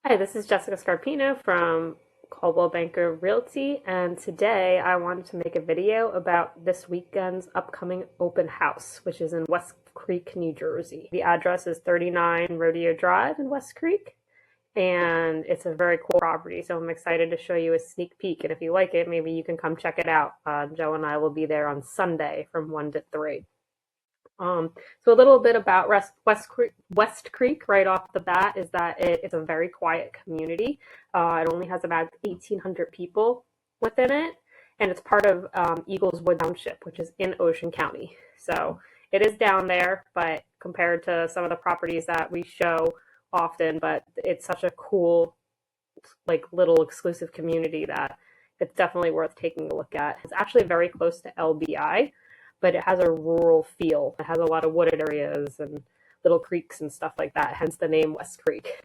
Hi, this is Jessica Scarpino from Coldwell Banker Realty, and today I wanted to make a video about this weekend's upcoming open house, which is in West Creek, New Jersey. The address is 39 Rodeo Drive in West Creek, and it's a very cool property, so I'm excited to show you a sneak peek, and if you like it, maybe you can come check it out. Joe and I will be there on Sunday from 1 to 3. So a little bit about West Creek right off the bat is that it's a very quiet community. It only has about 1,800 people within it, and it's part of Eagleswood Township, which is in Ocean County. So it is down there, but compared to some of the properties that we show often, but it's such a cool, like little exclusive community that it's definitely worth taking a look at. It's actually very close to LBI, but it has a rural feel. It has a lot of wooded areas and little creeks and stuff like that, hence the name West Creek.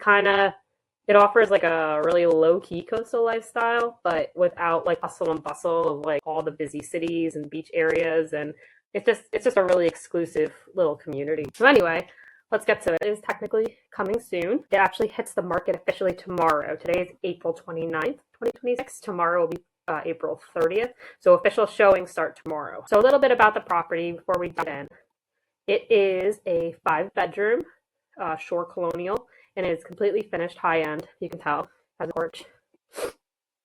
It offers like a really low-key coastal lifestyle, but without like hustle and bustle of like all the busy cities and beach areas, and it's just a really exclusive little community. So anyway, let's get to it. It is technically coming soon. It actually hits the market officially tomorrow. Today is April 29th, 2026. Tomorrow will be April 30th. So official showings start tomorrow. So a little bit about the property before we dive in. It is a 5-bedroom Shore Colonial, and it is completely finished high-end. You can tell. It has a porch.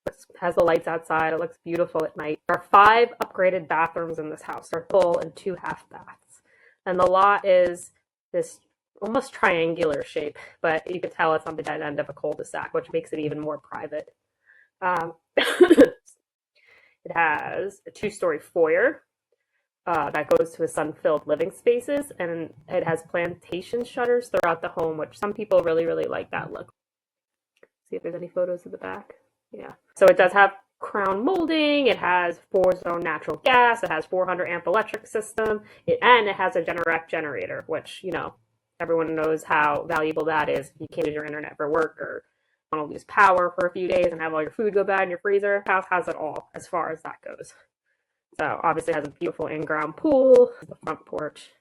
It has the lights outside. It looks beautiful at night. There are 5 upgraded bathrooms in this house. They're full and 2 half baths. And the lot is this almost triangular shape, but you can tell it's on the dead end of a cul-de-sac, which makes it even more private. It has a 2-story foyer that goes to a sun-filled living spaces, and it has plantation shutters throughout the home, which some people really, really like that look. See if there's any photos of the back. Yeah. So it does have crown molding. It has 4-zone natural gas. It has 400 amp electric system. And it has a Generac generator, which, everyone knows how valuable that is. You can't use your internet for work or want to lose power for a few days and have all your food go bad in your freezer. House has it all as far as that goes. So obviously it has a beautiful in-ground pool, the front porch,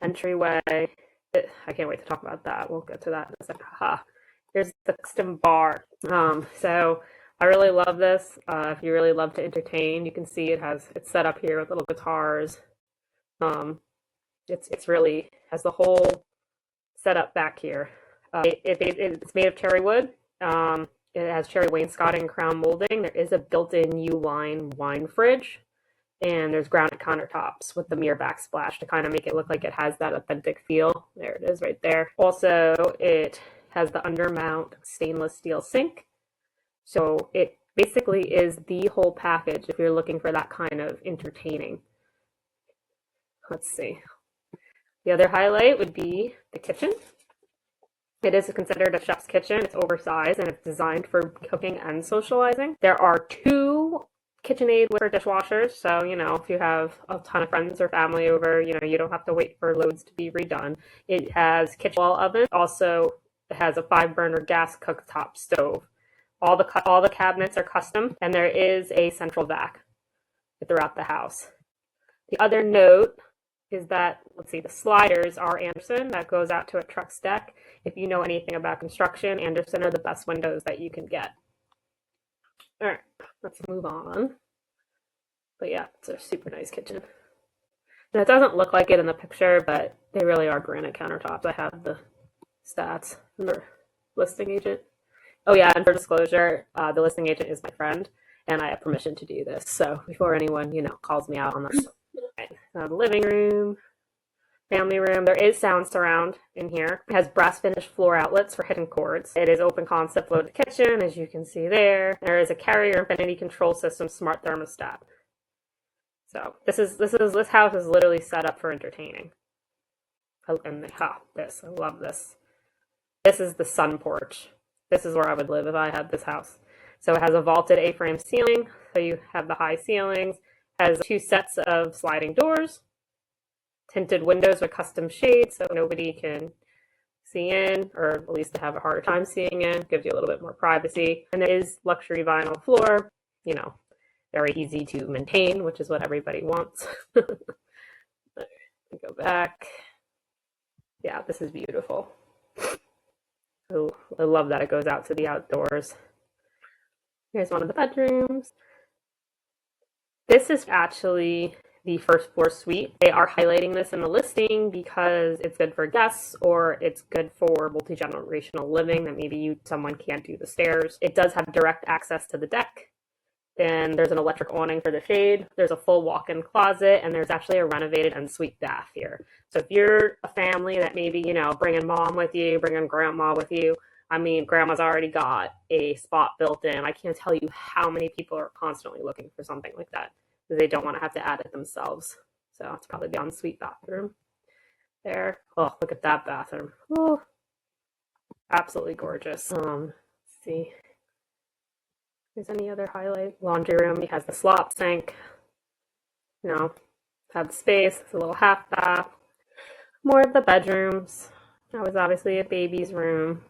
entryway. I can't wait to talk about that. We'll get to that in a second. Here's the custom bar. So I really love this. If you really love to entertain, you can see it's set up here with little guitars. It's really has the whole setup back here. It's made of cherry wood. It has cherry wainscoting and crown molding. There is a built-in U-line wine fridge, and there's granite countertops with the mirror backsplash to kind of make it look like it has that authentic feel. There it is right there. Also, it has the undermount stainless steel sink. So it basically is the whole package if you're looking for that kind of entertaining. Let's see. The other highlight would be the kitchen. It is considered a chef's kitchen. It's oversized and it's designed for cooking and socializing. There are 2 KitchenAid with dishwashers, so if you have a ton of friends or family over, you don't have to wait for loads to be redone. It has kitchen wall oven. Also, it has a 5-burner gas cooktop stove. All the cabinets are custom, and there is a central vac throughout the house. The other note is that, let's see, the sliders are Anderson. That goes out to a truck's deck. If you know anything about construction, Anderson are the best windows that you can get. All right, let's move on. But yeah, it's a super nice kitchen. And it doesn't look like it in the picture, but they really are granite countertops. I have the stats from the listing agent. Oh yeah, and for disclosure, the listing agent is my friend, and I have permission to do this. So before anyone, calls me out on that. Right. The living room, family room. There is sound surround in here. It has brass finished floor outlets for hidden cords. It is open concept loaded kitchen, as you can see there. There is a Carrier Infinity control system smart thermostat. So this house is literally set up for entertaining. And I love this. This is the sun porch. This is where I would live if I had this house. So it has a vaulted A-frame ceiling, so you have the high ceilings. Has 2 sets of sliding doors, tinted windows with custom shades so nobody can see in, or at least have a harder time seeing in. Gives you a little bit more privacy. And there is luxury vinyl floor, very easy to maintain, which is what everybody wants. Go back. Yeah, this is beautiful. Oh, I love that it goes out to the outdoors. Here's one of the bedrooms. This is actually the first floor suite. They are highlighting this in the listing because it's good for guests or it's good for multi-generational living that maybe someone can't do the stairs. It does have direct access to the deck. Then there's an electric awning for the shade. There's a full walk-in closet, and there's actually a renovated ensuite bath here. So if you're a family that maybe, bringing mom with you, bringing grandma with you, I mean, grandma's already got a spot built in. I can't tell you how many people are constantly looking for something like that because they don't want to have to add it themselves. So it's probably the ensuite bathroom there. Oh, look at that bathroom. Oh, absolutely gorgeous. Let's see. There's any other highlight? Laundry room. He has the slop sink. Have the space. It's a little half bath. More of the bedrooms. That was obviously a baby's room.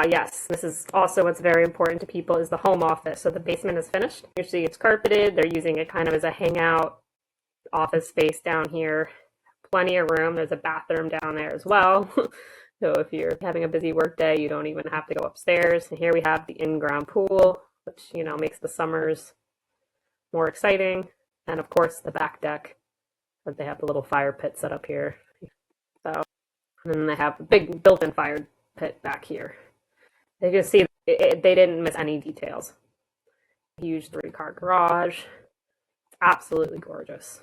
Yes, this is also what's very important to people is the home office. So the basement is finished. You see it's carpeted. They're using it kind of as a hangout office space down here. Plenty of room. There's a bathroom down there as well. So if you're having a busy work day, you don't even have to go upstairs. And here we have the in-ground pool, which, makes the summers more exciting. And of course, the back deck, but they have the little fire pit set up here. So, and then they have a big built-in fire pit back here. You can see they didn't miss any details. Huge 3-car garage. It's absolutely gorgeous.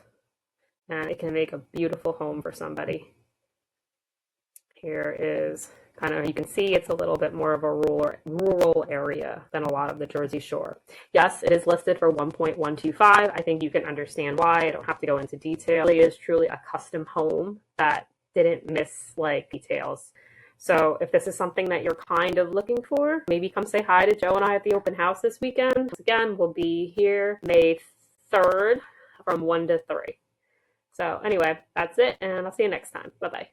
And it can make a beautiful home for somebody. Here is kind of, you can see it's a little bit more of a rural area than a lot of the Jersey Shore. Yes, it is listed for 1.125. I think you can understand why. I don't have to go into detail. It is truly a custom home that didn't miss details. So if this is something that you're kind of looking for, maybe come say hi to Joe and I at the open house this weekend. Once again, we'll be here May 3rd from 1 to 3. So anyway, that's it, and I'll see you next time. Bye-bye.